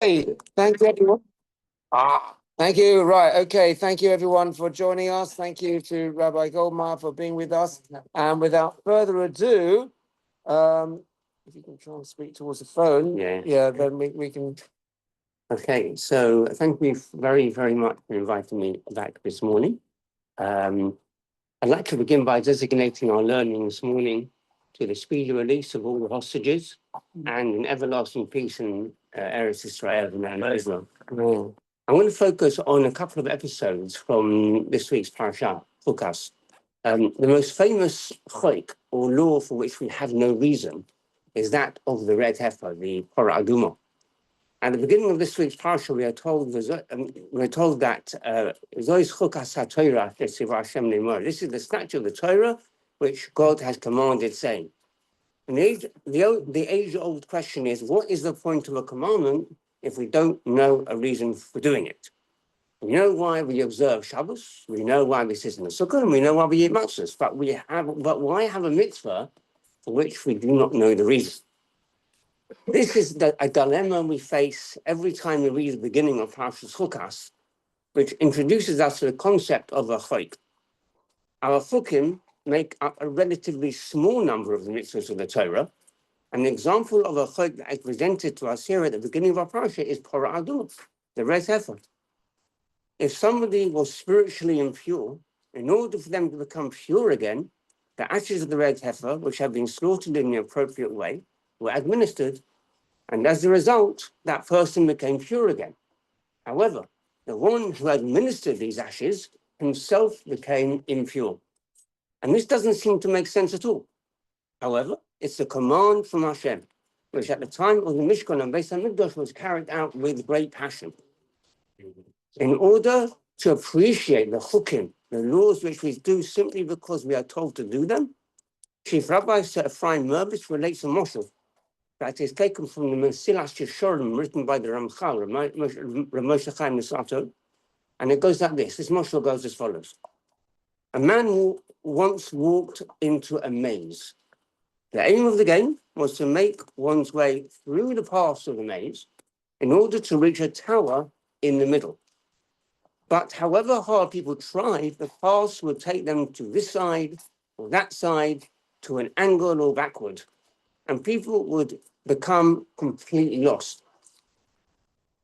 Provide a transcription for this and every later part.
Hey, thank you, everyone. Thank you. Right. Okay. Thank you, everyone, for joining us. Thank you to Rabbi Goldmeier for being with us. And without further ado, if you can try and speak towards the phone, then we can. Okay, so thank you very, very much for inviting me back this morning. I'd like to begin by designating our learning this morning to the speedy release of all the hostages and an everlasting peace in Eretz Israel and Israel. I'm going to focus on a couple of episodes from this week's parasha, Chukas. The most famous chok, or law for which we have no reason, is that of the red heifer, the Korah Adumah. At the beginning of this week's parsha, we are told that this is the statute of the Torah which God has commanded, saying. And the age-old question is, what is the point of a commandment if we don't know a reason for doing it? We know why we observe Shabbos, we know why we sit in the sukkah, and we know why we eat matzahs, but why have a mitzvah for which we do not know the reason? This is a dilemma we face every time we read the beginning of Parshas Chukas, which introduces us to the concept of a chok. Our chukim make up a relatively small number of the mitzvahs of the Torah. An example of a chok that is presented to us here at the beginning of our parsha is Korah Adumah, the red heifer. If somebody was spiritually impure, in order for them to become pure again, the ashes of the red heifer, which have been slaughtered in the appropriate way, were administered. And as a result, that person became pure again. However, the one who administered these ashes himself became impure. And this doesn't seem to make sense at all. However, it's a command from Hashem, which at the time of the Mishkan and Beis HaMikdash was carried out with great passion. In order to appreciate the chukim, the laws which we do simply because we are told to do them, Chief Rabbi Sir Ephraim Mervis relates a moshel that is taken from the Mesilas Yesharim written by the Ramchal, Moshe Chaim Nesato, and it goes like this. This moshel goes as follows. A man once walked into a maze. The aim of the game was to make one's way through the paths of the maze in order to reach a tower in the middle. But however hard people tried, the paths would take them to this side or that side, to an angle or backward, and people would become completely lost.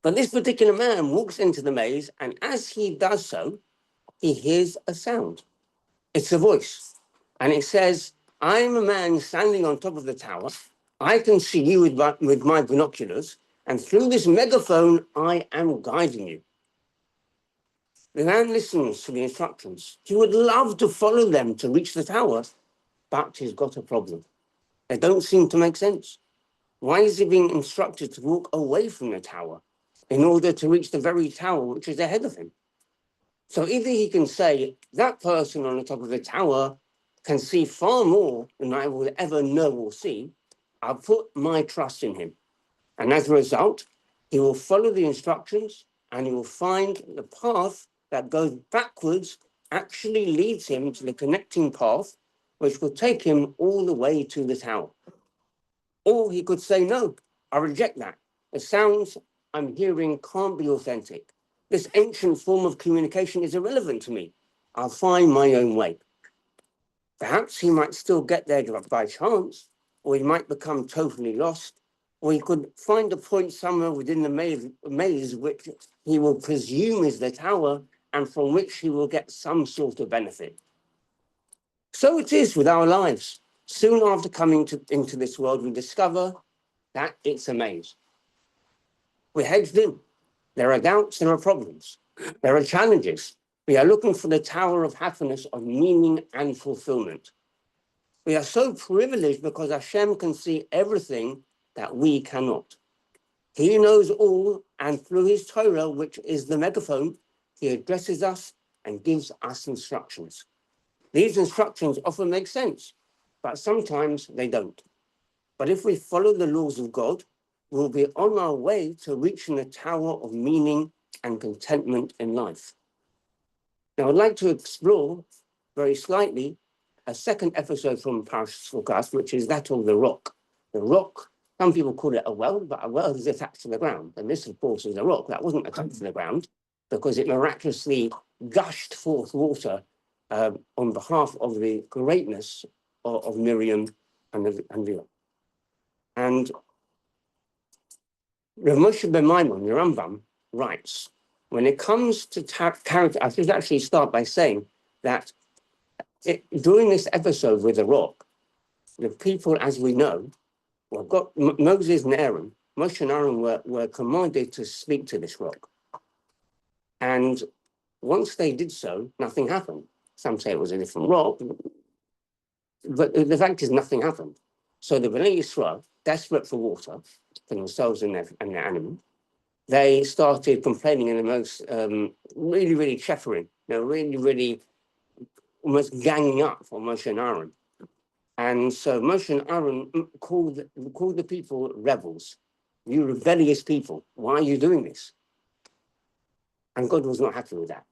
But this particular man walks into the maze, and as he does so, he hears a sound. It's a voice, and it says, I'm a man standing on top of the tower. I can see you with my binoculars, and through this megaphone, I am guiding you. The man listens to the instructions. He would love to follow them to reach the tower, but he's got a problem. They don't seem to make sense. Why is he being instructed to walk away from the tower in order to reach the very tower which is ahead of him? So either he can say, that person on the top of the tower can see far more than I will ever know or see. I'll put my trust in him. And as a result, he will follow the instructions and he will find the path that goes backwards actually leads him to the connecting path, which will take him all the way to the tower. Or he could say, no, I reject that. The sounds I'm hearing can't be authentic. This ancient form of communication is irrelevant to me. I'll find my own way. Perhaps he might still get there by chance, or he might become totally lost, or he could find a point somewhere within the maze which he will presume is the tower and from which he will get some sort of benefit. So it is with our lives. Soon after coming into this world, we discover that it's a maze. We're hedged in. There are doubts, there are problems, there are challenges. We are looking for the tower of happiness, of meaning and fulfillment. We are so privileged because Hashem can see everything that we cannot. He knows all, and through his Torah, which is the megaphone, he addresses us and gives us instructions. These instructions often make sense, but sometimes they don't. But if we follow the laws of God, we'll be on our way to reaching the tower of meaning and contentment in life. Now, I'd like to explore very slightly a second episode from Parashas Chukas, which is that of the rock Some people call it a well, but a well is attached to the ground. And this, of course, is a rock that wasn't attached to the ground because it miraculously gushed forth water on behalf of the greatness of Miriam and Leah. And Rav Moshe ben Maimon, the Rambam, writes, when it comes to character, I should actually start by saying that during this episode with the rock, the people, as we know, well, Moses and Aaron, Moshe and Aaron were commanded to speak to this rock. And once they did so, nothing happened. Some say it was a different rock, but the fact is nothing happened. So the Bnei Yisrael, desperate for water for themselves and their animals, they started complaining in the most really, really chattering, really, really almost ganging up on Moshe and Aaron. And so Moshe and Aaron called the people rebels. You rebellious people, why are you doing this? And God was not happy with that.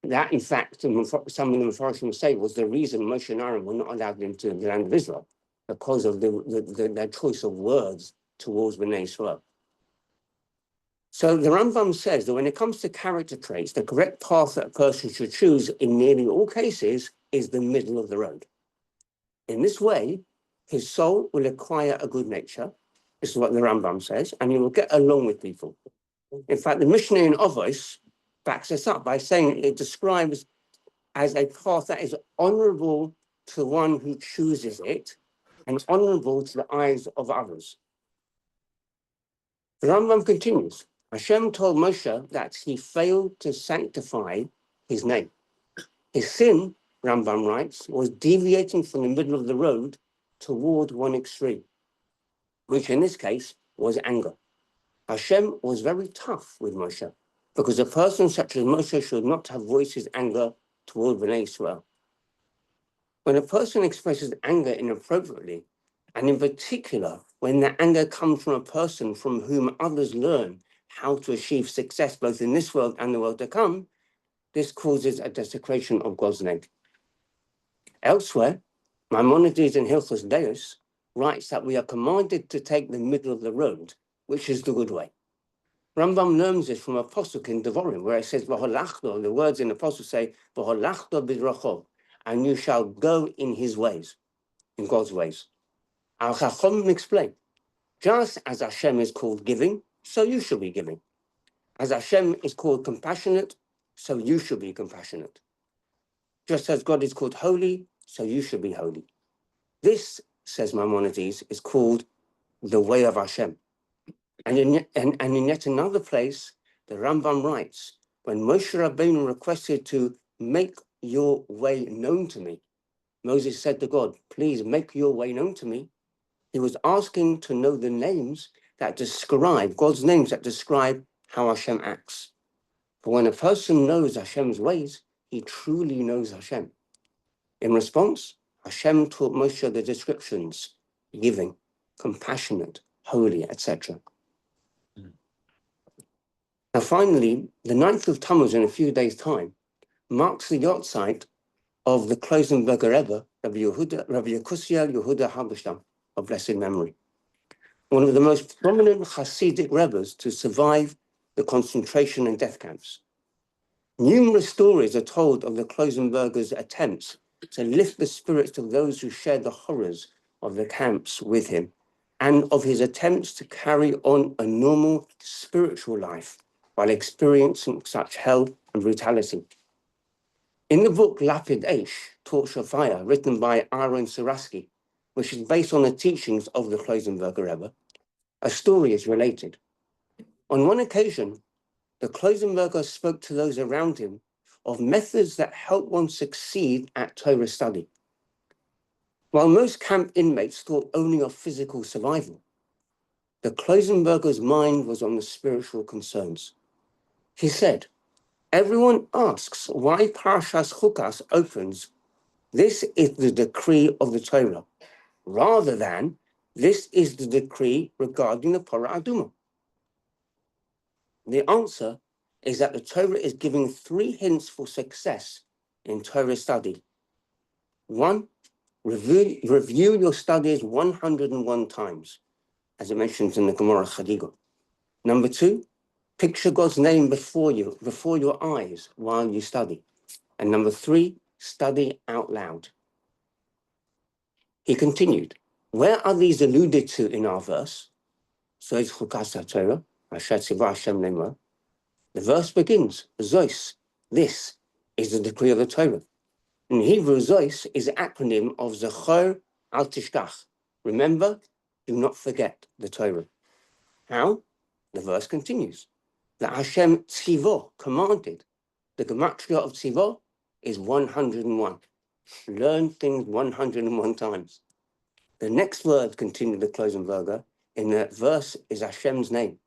That, in fact, some of the Mepharshim say was the reason Moshe and Aaron were not allowed into the land of Israel, because of their choice of words towards Bnei Israel. So the Rambam says that when it comes to character traits, the correct path that a person should choose in nearly all cases is the middle of the road. In this way, his soul will acquire a good nature. This is what the Rambam says, and he will get along with people. In fact, the Mishnah in Avos backs this up by saying it describes as a path that is honorable to one who chooses it and honorable to the eyes of others. The Rambam continues. Hashem told Moshe that he failed to sanctify his name. His sin, Rambam writes, was deviating from the middle of the road toward one extreme, which in this case was anger. Hashem was very tough with Moshe because a person such as Moshe should not have voiced his anger toward Bnei Israel. When a person expresses anger inappropriately, and in particular, when the anger comes from a person from whom others learn how to achieve success both in this world and the world to come, this causes a desecration of God's name. Elsewhere, Maimonides in Hilchos Deus writes that we are commanded to take the middle of the road, which is the good way. Rambam learns this from a pasuk in Devarim, where it says, "V'holachto," the words in the pasuk say, "V'holachto b'dracho," and you shall go in his ways, in God's ways. Our Chacham explain, just as Hashem is called giving, so you should be giving. As Hashem is called compassionate, so you should be compassionate. Just as God is called holy, so you should be holy. This, says Maimonides, is called the way of Hashem. And in yet another place, the Rambam writes, when Moshe Rabbeinu requested to make your way known to me, Moses said to God, please make your way known to me. He was asking to know the names that describe, God's names that describe how Hashem acts. For when a person knows Hashem's ways, he truly knows Hashem. In response, Hashem taught Moshe the descriptions, giving, compassionate, holy, etc. Now finally, the 9th of Tammuz in a few days' time marks the yahrzeit of the Kloisenberger Rebbe, Rabbi Yekusiel Yehuda Halberstam, of blessed memory. One of the most prominent Hasidic Rebbes to survive the concentration and death camps. Numerous stories are told of the Kloisenberger's attempts to lift the spirits of those who shared the horrors of the camps with him, and of his attempts to carry on a normal spiritual life while experiencing such hell and brutality. In the book Lapid Eish, Torch of Fire, written by Aaron Saraski, which is based on the teachings of the Kloisenberger Rebbe, a story is related. On one occasion, the Kloisenberger spoke to those around him of methods that help one succeed at Torah study. While most camp inmates thought only of physical survival, the Kloisenberger's mind was on the spiritual concerns. He said, everyone asks why Parashas Chukas opens, this is the decree of the Torah, rather than this is the decree regarding the Parah Adumah. The answer is that the Torah is giving 3 hints for success in Torah study. 1, review your studies 101 times. as it mentions in the Gemara Chadiga. Number 2, picture God's name before your eyes while you study. And number 3, study out loud. He continued, where are these alluded to in our verse? So it's Chukas HaTorah, Asher Tzivah Hashem Lemor. The verse begins, Zois, this is the decree of the Torah. In Hebrew, Zois is an acronym of Zechor Al Tishkach. Remember, do not forget the Torah. How? The verse continues. The Hashem Tzivo commanded. The gematria of Tzivo is 101. Learn things 101 times. The next word, continued the Klosenberger, in that verse is Hashem's name,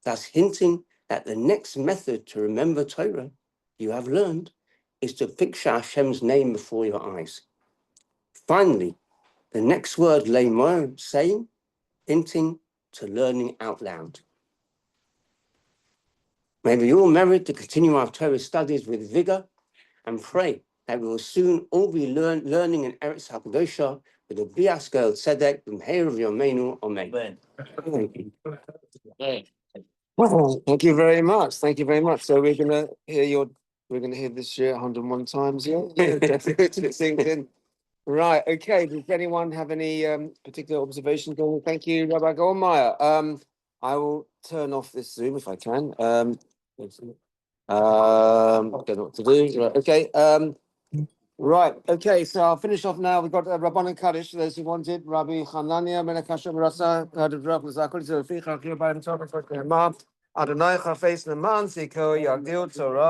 thus hinting that the next method to remember Torah you have learned is to picture Hashem's name before your eyes. Finally, the next word, Lemor, saying, hinting to learning out loud. May we all merit to continue our Torah studies with vigor and pray that we will soon all be learning in Eretz HaKadosha with the Bias Girl Tzedek, B'mheir of Yomeinu, Amen. Thank you. Well, thank you very much. Thank you very much. So we're gonna hear this year 101 times. Yeah, definitely it sinks in. Right. Okay. Does anyone have any particular observations? Thank you, Rabbi Goldmeier. I will turn off this Zoom if I can. I don't know what to do. Right. Okay. Right. Okay. So I'll finish off now. We've got Rabbanan Kaddish. Those who wanted Rabbi Chanania Menakasha Rasa Kadavrak Zakul Zofi Chakir Bayan Torah Adonai Chafes Naman Siko Yagdil Torah.